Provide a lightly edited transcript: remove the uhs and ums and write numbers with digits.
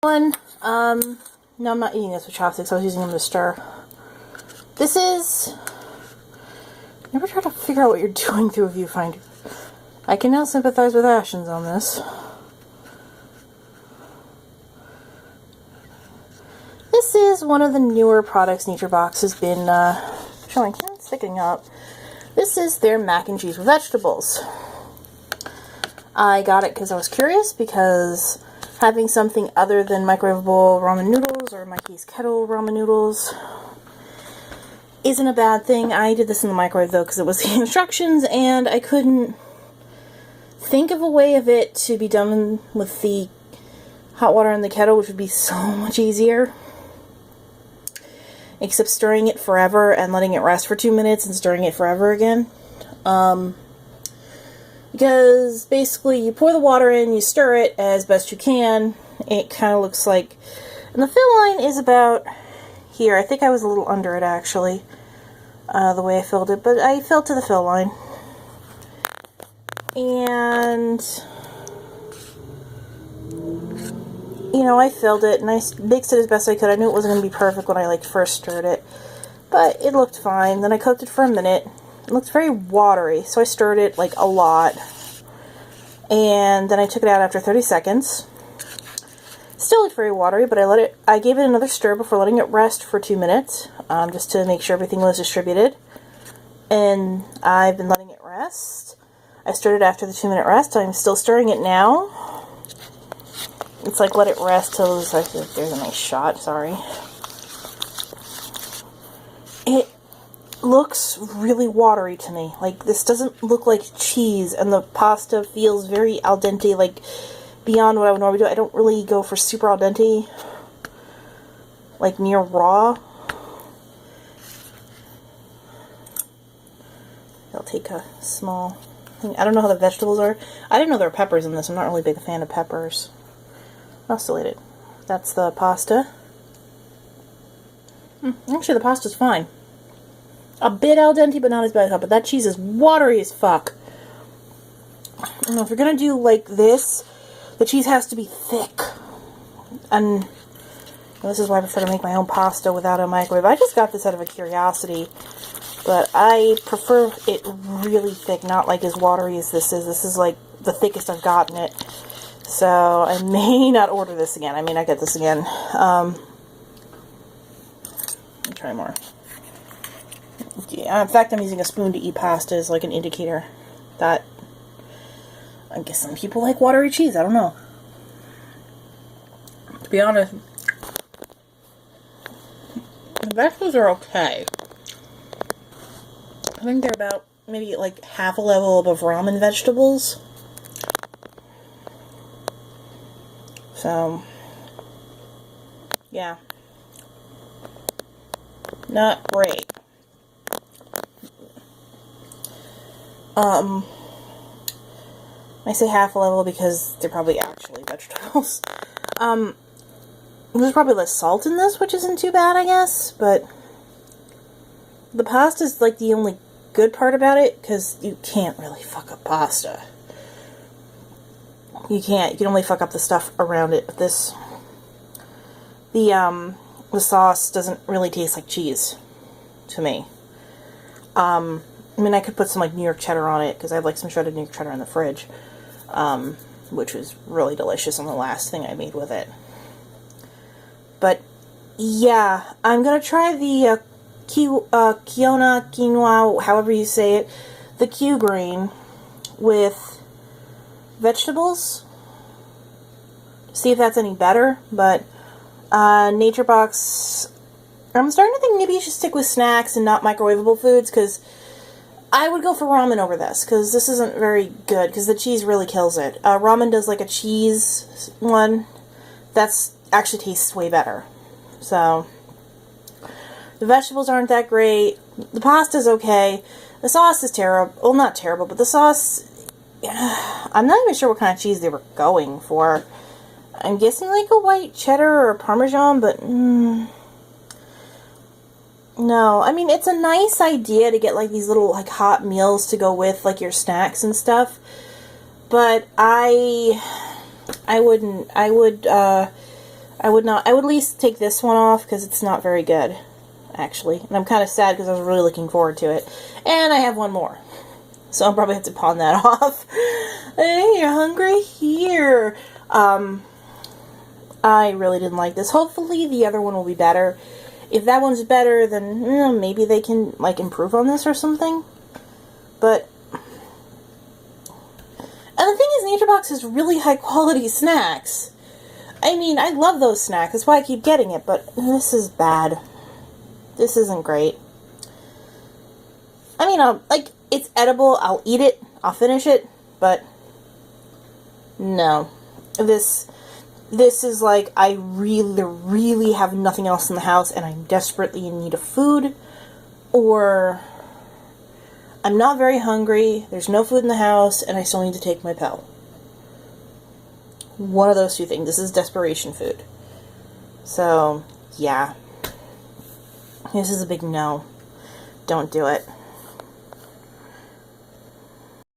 One, no, I'm not eating this with chopsticks. I was using them to stir. This is... Never try to figure out what you're doing through a viewfinder. I can now sympathize with Ashens on this. This is one of the newer products NatureBox has been showing. It's sticking up. This is their mac and cheese with vegetables. I got it because I was curious, because having something other than microwavable ramen noodles, or in my case kettle ramen noodles, isn't a bad thing. I did this in the microwave though because it was the instructions, and I couldn't think of a way of it to be done with the hot water in the kettle, which would be so much easier. Except stirring it forever and letting it rest for 2 minutes and stirring it forever again. Because basically you pour the water in, you stir it as best you can. It kind of looks like... And the fill line is about here. I think I was a little under it actually, the way I filled it. But I filled to the fill line. And... you know, I filled it and I mixed it as best I could. I knew it wasn't going to be perfect when I first stirred it, but it looked fine. Then I cooked it for a minute. It looked very watery, so I stirred it a lot. And then I took it out after 30 seconds. Still looked very watery, but I gave it another stir before letting it rest for 2 minutes, just to make sure everything was distributed. And I've been letting it rest. I stirred it after the 2-minute rest. I'm still stirring it now. It's like, let it rest till it's like, there's a nice shot, sorry. It looks really watery to me. Like, this doesn't look like cheese, and the pasta feels very al dente, like, beyond what I would normally do. I don't really go for super al dente, like near raw. I'll take a small thing. I don't know how the vegetables are. I didn't know there were peppers in this. I'm not really a big fan of peppers. I'll still eat it. That's the pasta. Actually, the pasta's fine. A bit al dente, but not as bad as that. But that cheese is watery as fuck. And if you're gonna do like this, the cheese has to be thick. And this is why I prefer to make my own pasta without a microwave. I just got this out of a curiosity, but I prefer it really thick, not like as watery as this is. This is like the thickest I've gotten it. So, I may not order this again. I may not get this again. Let me try more. Yeah, in fact, I'm using a spoon to eat pasta as like an indicator that I guess some people like watery cheese. I don't know. To be honest, the vegetables are okay. I think they're about maybe like half a level above ramen vegetables. So, yeah, not great. I say half a level because they're probably actually vegetables. There's probably less salt in this, which isn't too bad, I guess, but the pasta is like the only good part about it, because you can't really fuck up pasta. You can't. You can only fuck up the stuff around it. But this, the sauce doesn't really taste like cheese to me. I mean, I could put some like New York cheddar on it because I have like some shredded New York cheddar in the fridge, which was really delicious on the last thing I made with it. But yeah, I'm gonna try the Kiona quinoa, however you say it, the Q grain with vegetables, see if that's any better. But NatureBox, I'm starting to think maybe you should stick with snacks and not microwavable foods, because I would go for ramen over this, because this isn't very good, because the cheese really kills it. Ramen does like a cheese one that's actually tastes way better. So the vegetables aren't that great, the pasta's okay, the sauce is terrible. Well, not terrible, but the sauce, I'm not even sure what kind of cheese they were going for. I'm guessing like a white cheddar or a Parmesan, but no. I mean, it's a nice idea to get like these little like hot meals to go with like your snacks and stuff, but I I would not. I would at least take this one off because it's not very good, actually. And I'm kind of sad because I was really looking forward to it. And I have one more. So I'll probably have to pawn that off. Hey, you're hungry? Here. I really didn't like this. Hopefully the other one will be better. If that one's better, then maybe they can, like, improve on this or something. But... And the thing is, NatureBox has really high-quality snacks. I mean, I love those snacks. That's why I keep getting it, but this is bad. This isn't great. I mean, like, it's edible. I'll eat it. I'll finish it. But, no. This is like, I really, really have nothing else in the house, and I'm desperately in need of food. Or, I'm not very hungry, there's no food in the house, and I still need to take my pill. One of those two things. This is desperation food. So, yeah. This is a big no. Don't do it.